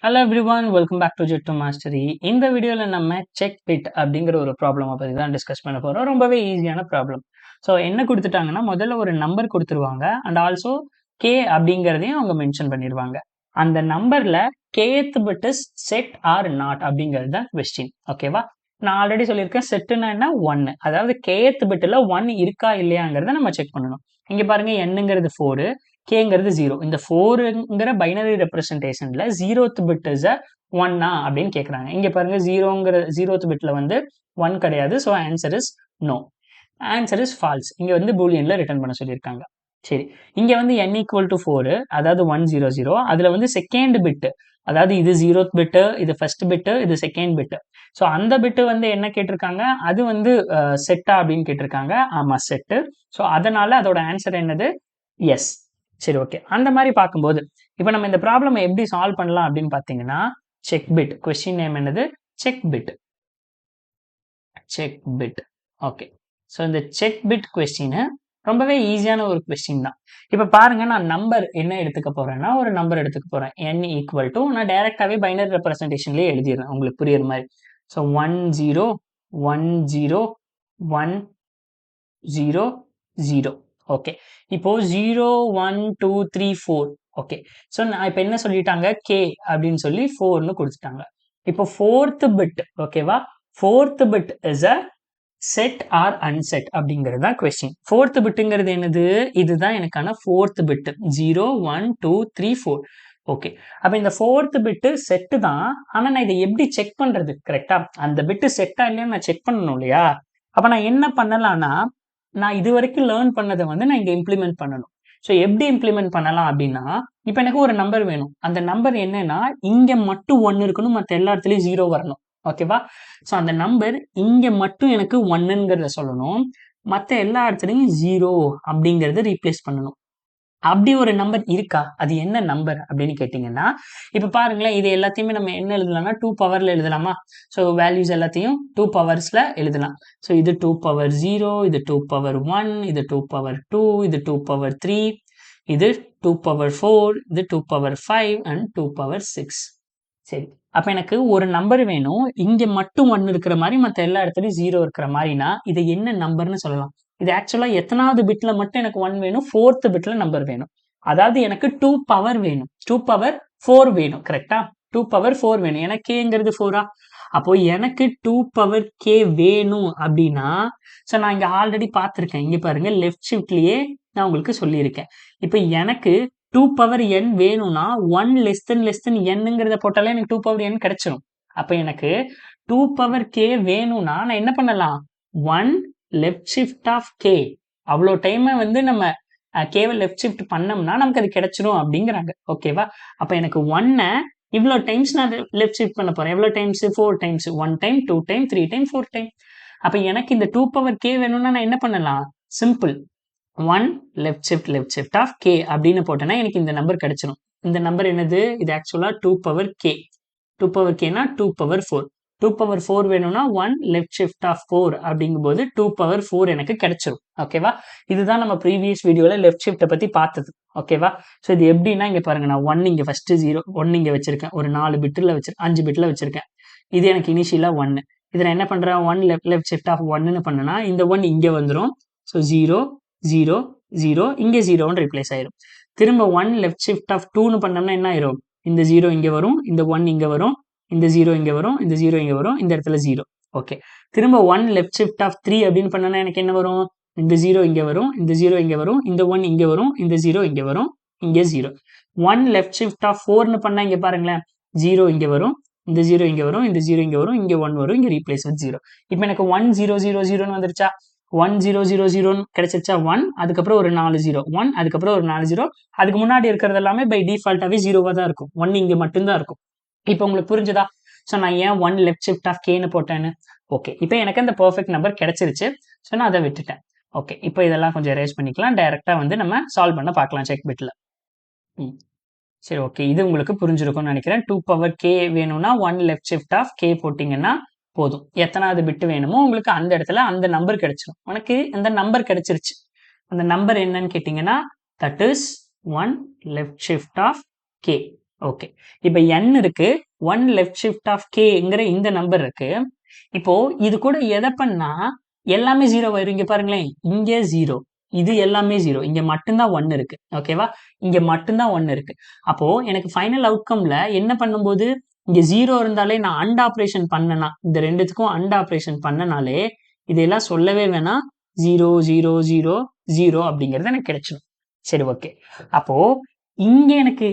Hello everyone, welcome back to Jet to Mastery. இந்த வீடியோல நம்ம செக் பிட் அப்படிங்கிற ஒரு ப்ராப்ளம் பத்தி தான் டிஸ்கஸ் பண்ண போறோம். ரொம்பவே ஈஸியான ப்ராப்ளம். ஸோ என்ன கொடுத்துட்டாங்கன்னா முதல்ல ஒரு நம்பர் கொடுத்துருவாங்க அண்ட் ஆல்சோ கே அப்படிங்கிறதையும் அவங்க மென்ஷன் பண்ணிடுவாங்க. அந்த நம்பர்ல kth bit is set or not அப்படிங்கிறது தான் கொஸ்டின். ஓகேவா? நான் ஆல்ரெடி சொல்லியிருக்கேன் செட்டுனா என்ன 1, அதாவது கேத் பிட்ல 1 இருக்கா இல்லையாங்கிறத நம்ம செக் பண்ணணும். இங்க பாருங்க என்னங்கிறது 4, கேங்கிறது 0. இந்த 4ங்கிற பைனரி ரெப்ரசன்டேஷன்ல 0th பிட் இஸ் 1 அப்படின்னு கேட்குறாங்க. இங்க பாருங்க 0th பிட்ல வந்து 1 கிடையாது. So answer is no. Answer is false. இங்க வந்து பூலியன்ல ரிட்டர்ன் பண்ண சொல்லியிருக்காங்க. சரி, இங்க வந்து n ஈக்குவல் டு 4, அதாவது 100. அதுல வந்து செகண்ட் பிட், அதாவது இது 0th பிட், இது ஃபர்ஸ்ட் பிட், இது செகண்ட் பிட். ஸோ அந்த பிட் வந்து என்ன கேட்டிருக்காங்க, அது வந்து செட்டா அப்படின்னு கேட்டிருக்காங்க. ஆமா, செட்டு. ஸோ அதனால அதோட ஆன்சர் என்னது? எஸ். சரி, ஓகே. அந்த மாதிரி பார்க்கும்போது இப்போ நம்ம இந்த ப்ராப்ளம் எப்படி சால்வ் பண்ணலாம் அப்படின்னு பார்த்தீங்கன்னா, செக் பிட். கொஸ்டின் நேம் என்னது? Check bit. Check bit. Okay. So இந்த செக் பிட் கொஸ்டின் ரொம்பவே ஈஸியான ஒரு கொஸ்டின் தான். இப்போ பாருங்க, நான் நம்பர் என்ன எடுத்துக்க போறேன்னா, ஒரு நம்பர் எடுத்துக்க போறேன். n ஈக்குவல் டு, நான் டைரக்டாவே பைனரி ரெப்ரசன்டேஷன்லேயே எழுதிடுறேன் உங்களுக்கு புரியுற மாதிரி. ஸோ 1 0 1 0 1 0 0. ஓகே. இப்போ 0 1 2 3 4. ஓகே. ஸோ நான் இப்போ என்ன சொல்லிட்டாங்க, கே அப்படின்னு சொல்லி 4ன்னு கொடுத்துட்டாங்க. இப்போ ஃபோர்த் பிட், ஓகேவா? Fourth bit is a set or unset அப்படிங்கிறது தான் கொஸ்டின். ஃபோர்த் பிட்டுங்கிறது என்னது? இதுதான் எனக்கான ஃபோர்த் பிட். 0 1 2 3 4. ஓகே. அப்ப இந்த ஃபோர்த் பிட்டு செட்டு தான். ஆனா நான் இதை எப்படி செக் பண்றது? கரெக்டா, அந்த பிட்டு செட்டா இல்லையா நான் செக் பண்ணணும் இல்லையா? அப்ப நான் என்ன பண்ணலாம்னா, நான் இது வரைக்கும் லேர்ன் பண்ணதை வந்து நான் இங்க இம்ப்ளிமெண்ட் பண்ணணும். ஸோ எப்படி இம்ப்ளிமெண்ட் பண்ணலாம் அப்படின்னா, இப்போ எனக்கு ஒரு நம்பர் வேணும். அந்த நம்பர் என்னன்னா, இங்க மட்டும் 1 இருக்கணும், மற்ற எல்லா இடத்துலயும் 0 வரணும். ஓகேவா? ஸோ அந்த நம்பர் இங்க மட்டும் எனக்கு 1ங்கிறத சொல்லணும், மற்ற எல்லா இடத்துலையும் 0 அப்படிங்கிறத ரீப்ளேஸ் பண்ணணும். அப்படி ஒரு நம்பர் இருக்கா? அது என்ன நம்பர் அப்படின்னு கேட்டீங்கன்னா, இப்ப பாருங்களேன், இது எல்லாத்தையுமே நம்ம என்ன எழுதலாம்னா 2 பவர்ல எழுதலாமா? ஸோ வேல்யூஸ் எல்லாத்தையும் 2 பவர்ஸ்ல எழுதலாம். ஸோ இது 2 பவர் 0, இது 2 பவர் 1, இது 2 பவர் 2, இது 2 பவர் 3, இது 2 பவர் 4, இது 2 பவர் 5 அண்ட் 2 பவர் 6. சரி, அப்ப எனக்கு ஒரு நம்பர் வேணும். இங்க மட்டும் 1 இருக்கிற மாதிரி, மற்ற எல்லா இடத்துலயும் 0 இருக்கிற மாதிரினா இது என்ன நம்பர்னு சொல்லலாம்? இது ஆக்சுவலா எத்தனாவது பிட்ல மட்டும் எனக்கு 1 வேணும்? ஃபோர்த் பிட்ல நம்பர் வேணும். அதாவது எனக்கு 2 பவர் வேணும். 2 பவர் 4 வேணும். கரெக்டா? 2 பவர் 4 வேணும். ஏன்னா கேங்கிறது 4ஆ? அப்போ எனக்கு 2 பவர் கே வேணும் அப்படின்னா, ஸோ நான் இங்க ஆல்ரெடி பார்த்துருக்கேன். இங்க பாருங்க, லெஃப்ட் ஷிஃப்ட்லயே நான் உங்களுக்கு சொல்லியிருக்கேன். இப்போ எனக்கு 2 பவர் n வேணும்னா 1 லெஸ் தென் nங்கிறத போட்டாலே எனக்கு 2 பவர் n கிடைச்சிரும். அப்ப எனக்கு 2 பவர் k வேணும்னா நான் என்ன பண்ணலாம்? 1 லெஃப்ட் ஷிஃப்ட் ஆஃப் k. அவ்வளோ டைமை வந்து நம்ம கேவை லெஃப்ட் ஷிஃப்ட் பண்ணோம்னா நமக்கு அது கிடைச்சிரும் அப்படிங்கிறாங்க. ஓகேவா? அப்ப எனக்கு 1 இவ்வளோ டைம்ஸ் நான் லெஃப்ட் ஷிஃப்ட் பண்ண போறேன். எவ்வளோ times? 4 times. 1 time, 2 time, 3 time, 4 time. அப்ப எனக்கு இந்த 2 பவர் k வேணும்னா நான் என்ன பண்ணலாம்? Simple. 1 left shift of k அப்படின்னு போட்டேன்னா எனக்கு இந்த நம்பர் கிடைச்சிடும். இந்த நம்பர் என்னது? இது ஆக்சுவலா 2 பவர் k. 2 பவர் kனா 2 பவர் 4. 2 பவர் 4 வேணும்னா 1 லெஃப்ட் ஷிஃப்ட் ஆஃப் 4 அப்படிங்கும்போது 2 பவர் 4 எனக்கு கிடைச்சிரும். ஓகேவா? இதுதான் நம்ம ப்ரீவியஸ் வீடியோல லெஃப்ட் ஷிஃப்ட்டை பத்தி பார்த்தது. ஓகேவா? ஸோ இது எப்படின்னா, இங்க பாருங்க, நான் 1 இங்க ஃபர்ஸ்ட் 0, 1 இங்க வச்சிருக்கேன். ஒரு 4 பிட்ல 5 பிட்ல வச்சிருக்கேன். இது எனக்கு இனிஷியலா 1. இதை நான் என்ன பண்றேன்? 1 லெஃப்ட் ஷிஃப்ட் ஆஃப் 1ன்னு பண்ணனா இந்த 1 இங்க வந்துடும். ஸோ 0 0 0, இங்க 0ன்னு ரீப்ளேஸ் ஆயிரும். திரும்ப 1 லெஃப்ட் ஷிஃப்ட் ஆஃப் 2ன்னு பண்ணோம்னா என்ன ஆயிரும்? இந்த 0 இங்க வரும், இந்த 1 இங்க வரும், இந்த 0 இங்க வரும், இந்த 0 இங்க வரும், இந்த இடத்துல 0. ஓகே. திரும்ப 1 லெஃப்ட் ஷிஃப்ட் ஆஃப் 3 அப்படின்னு பண்ணனா எனக்கு என்ன வரும்? இந்த 0 இங்க வரும், இந்த 0 இங்க வரும், இந்த 1 இங்க வரும், இந்த 0 இங்க வரும், இங்க 0. 1 லெஃப்ட் ஷிஃப்ட் ஆஃப் 4ன்னு பண்ணா இங்க பாருங்களேன், 0 இங்க வரும், இந்த 0 இங்க வரும், இந்த 0 இங்க வரும், இங்க 1 வரும், இங்க ரீப்ளேஸ் வித் 0. இப்போ எனக்கு 1 0 0 0ன்னு வந்துருச்சா? 1 0 0 0ன்னு கிடைச்சிருச்சா? 1, அதுக்கப்புறம் ஒரு 4 0, 1, அதுக்கப்புறம் ஒரு 4 0. அதுக்கு முன்னாடி இருக்கிறது எல்லாமே பை டிஃபால்ட்டாவே 0வா தான் இருக்கும். 1 இங்க மட்டும்தான் இருக்கும். இப்போ உங்களுக்கு புரிஞ்சுதா? ஸோ நான் ஏன் 1 லெஃப்ட் ஷிஃப்ட் ஆஃப் கேன்னு போட்டேன்னு? ஓகே. இப்போ எனக்கு அந்த பெர்ஃபெக்ட் நம்பர் கிடைச்சிருச்சு. ஸோ நான் அதை விட்டுட்டேன். ஓகே. இப்போ இதெல்லாம் கொஞ்சம் எரேஸ் பண்ணிக்கலாம். டைரக்டா வந்து நம்ம சால்வ் பண்ண பார்க்கலாம் செக் பிட்ல. சரி, ஓகே. இது உங்களுக்கு புரிஞ்சிருக்கும்னு நினைக்கிறேன். 2 பவர் k வேணும்னா 1 லெஃப்ட் ஷிஃப்ட் ஆஃப் k போட்டீங்கன்னா போதும். எத்தனாவது பிட் வேணுமோ உங்களுக்கு அந்த இடத்துல அந்த நம்பர் கிடைச்சிடும். உனக்கு அந்த நம்பர் கிடைச்சிருச்சு. அந்த நம்பர் என்னன்னு கேட்டீங்கன்னா, that is 1 left shift of k. Okay. இப்ப n இருக்கு. 1 லெஃப்ட் ஷிஃப்ட் ஆஃப் kங்கிற இந்த நம்பர் இருக்கு. இப்போ இது கூட எத பண்ணா எல்லாமே 0 ஆயிரும். இங்க பாருங்களேன். இங்க 0. இது எல்லாமே 0. இங்க மட்டும் தான் 1 இருக்கு. ஓகேவா? இங்க மட்டும் தான் 1 இருக்கு. அப்போ எனக்கு ஃபைனல் அவுட்கம்ல என்ன பண்ணும்போது, இங்க 0 இருந்தாலே நான் அண்ட் ஆப்பரேஷன் பண்ணனா, இந்த 2த்துக்கும் அண்ட் ஆப்பரேஷன் பண்ணனாலே, இதெல்லாம் சொல்லவே வேணாம். 0, 0, 0, 0 அப்படிங்கிறது எனக்கு கிடைச்சிடும். சரி ஓகே. அப்போ இங்க எனக்கு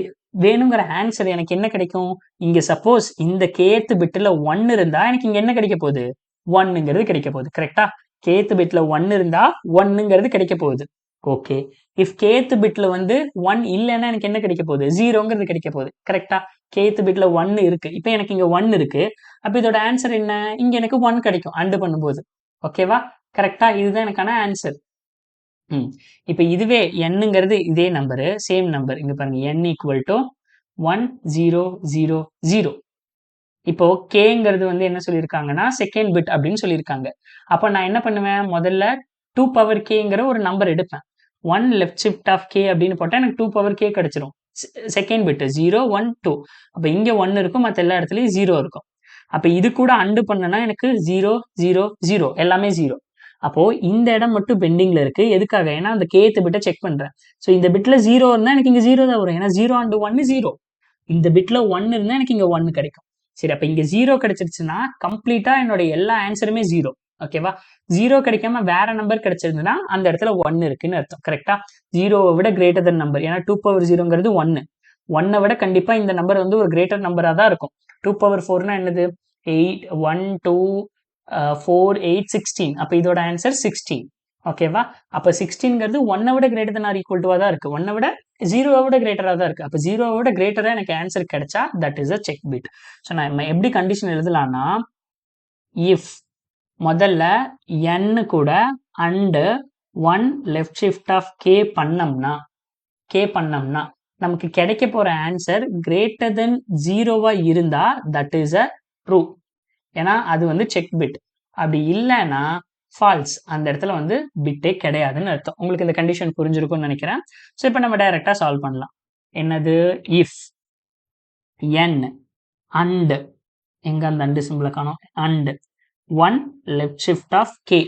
வேணுங்கிற ஆன்சர் எனக்கு என்ன கிடைக்கும்? இங்க சப்போஸ் இந்த kth பிட்ல 1 இருந்தா எனக்கு இங்க என்ன கிடைக்க போகுது? 1ங்கிறது கிடைக்க போகுது. கரெக்ட்டா? kth பிட்ல 1 இருந்தா 1ங்கிறது கிடைக்க போகுது. ஓகே. இஃப் kth பிட்ல வந்து 1 இல்லன்னா எனக்கு என்ன கிடைக்க போகுது? 0ங்கிறது கிடைக்க போகுது. கரெக்ட்டா? kth பிட்ல 1 இருக்கு. இப்ப எனக்கு இங்க 1 இருக்கு. அப்ப இதோட ஆன்சர் என்ன? இங்க எனக்கு 1 கிடைக்கும். அண்ட் பண்ணும்போது. ஓகேவா? கரெக்ட்டா? இதுதான் எனக்கான ஆன்சர். ம். இப்ப இதுவே nங்கிறது இதே நம்பரு. Same number. இங்க பாருங்க. n equal to 1, 0, 0, 0. இப்போ kங்கிறது வந்து என்ன சொல்லியிருக்காங்கன்னா, செகண்ட் பிட் அப்படின்னு சொல்லியிருக்காங்க. அப்ப நான் என்ன பண்ணுவேன்? முதல்ல 2 பவர் kங்கிற ஒரு நம்பர் எடுப்பேன். 1 லெஃப்ட் ஷிஃப்ட் ஆஃப் k அப்படின்னு போட்டா எனக்கு 2 பவர் k கிடைச்சிரும். Second bit 0, 1, 2. அப்ப இங்க 1 இருக்கும். மத்த எல்லா இடத்துலயும் 0 இருக்கும். அப்ப இது கூட அண்ட் பண்ணனா எனக்கு 0, 0, 0 எல்லாமே 0. அப்போ இந்த இடம் மட்டும் பெண்டிங்ல இருக்கு. எதுக்காக? ஏன்னா அந்த kth பிட்ட செக் பண்றேன். சோ இந்த பிட்ல 0 இருந்தா எனக்கு இங்க 0 தான் வரும். ஏன்னா 0 அண்ட் 1 0. இந்த பிட்ல 1 இருந்தா எனக்கு இங்க 1 கிடைக்கும். சரி அப்ப இங்க 0 கிடைச்சிருச்சுன்னா கம்ப்ளீட்டா என்னோட எல்லா ஆன்சருமே 0. ஓகேவா? 0 கிடைக்காம வேற நம்பர் கிடைச்சிருந்ததுன்னா அந்த இடத்துல 1 இருக்குன்னு அர்த்தம். கரெக்ட்டா? 0வை விட கிரேட்டர் தென் நம்பர். ஏன்னா 2 பவர் 0ங்கிறது 1. 1 விட கண்டிப்பா இந்த நம்பர் வந்து ஒரு கிரேட்டர் நம்பரா தான் இருக்கும். 2 பவர் 4னா என்னது? 8, 1, 2, 4, 8, 16. அப்ப இதோட ஆன்சர் 16. ஓகேவா? அப்ப 16ங்கிறது 1 விட கிரேட்டர் தென் ஆர் ஈக்குவல் டூவா தான் இருக்கு. 1 விட 0 விட கிரேட்டரா தான் இருக்கு. அப்ப 0 விட கிரேட்டரா எனக்கு ஆன்சர் கிடைச்சா that is a check bit. So நம்ம எப்படி கண்டிஷன் எழுதலாம்னா, இஃப் முதல்ல n கூட and 1 left shift of k பண்ணோம்னா நமக்கு கிடைக்க போற ஆன்சர் கிரேட்டர் தென் 0வா இருந்தா தட் இஸ் அ ட்ரூ. ஏன்னா அது வந்து செக் பிட். அப்படி இல்லைன்னா ஃபால்ஸ். அந்த இடத்துல வந்து பிட்டே கிடையாதுன்னு அர்த்தம். உங்களுக்கு இந்த கண்டிஷன் புரிஞ்சிருக்கும்னு நினைக்கிறேன். ஸோ இப்போ நம்ம டைரக்டா சால்வ் பண்ணலாம். என்னது? இஃப் n அண்ட் எங்க அந்த அண்ட் சிம்பிள காணோம். And 1 left shift of k.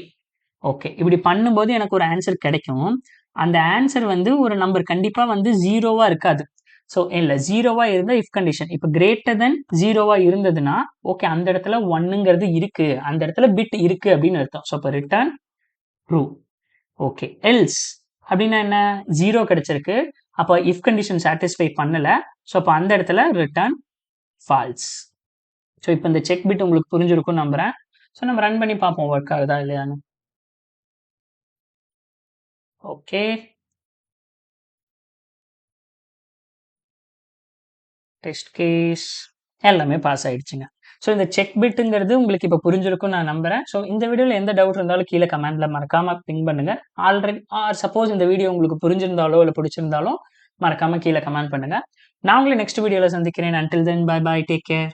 Okay. இப்படி பண்ணும்போது எனக்கு ஒரு ஆன்சர் கிடைக்கும். அந்த ஆன்சர் வந்து ஒரு நம்பர் கண்டிப்பா வந்து 0வா இருக்காது. ஸோ இல்ல 0வா இருந்தா இஃப் கண்டிஷன். இப்ப கிரேட்டர் தென் 0வா இருந்ததுன்னா, ஓகே அந்த இடத்துல 1ங்கிறது இருக்கு. அந்த இடத்துல பிட் இருக்கு அப்படின்னு அர்த்தம். ஸோ அப்ப ரிட்டர்ன் ட்ரூ. ஓகே. எல்ஸ் அப்படின்னா என்ன? 0 கிடைச்சிருக்கு. அப்ப இஃப் கண்டிஷன் சாட்டிஸ்ஃபை பண்ணல. ஸோ அப்ப அந்த இடத்துல ரிட்டர்ன் ஃபால்ஸ். ஸோ இப்ப இந்த செக் பிட் உங்களுக்கு புரிஞ்சிருக்கும்னு நம்புறேன். ஸோ நம்ம ரன் பண்ணி பார்ப்போம் ஒர்க் ஆகுதா இல்லையான்னு. ஓகே. டெஸ்ட் கேஸ் எல்லாமே பாஸ் ஆயிடுச்சுங்க. ஸோ இந்த செக் பிட்டுங்கிறது உங்களுக்கு இப்போ புரிஞ்சிருக்கும்னு நான் நம்புறேன். ஸோ இந்த வீடியோல எந்த டவுட் இருந்தாலும் கீழே கமெண்ட்ல மறக்காம பிங் பண்ணுங்க. ஆல்ரெடி சப்போஸ் இந்த வீடியோ உங்களுக்கு புரிஞ்சிருந்தாலோ இல்ல பிடிச்சிருந்தாலோ மறக்காம கீழே கமெண்ட் பண்ணுங்க. நான் உங்களை நெக்ஸ்ட் வீடியோல சந்திக்கிறேன். Until then bye bye, take care.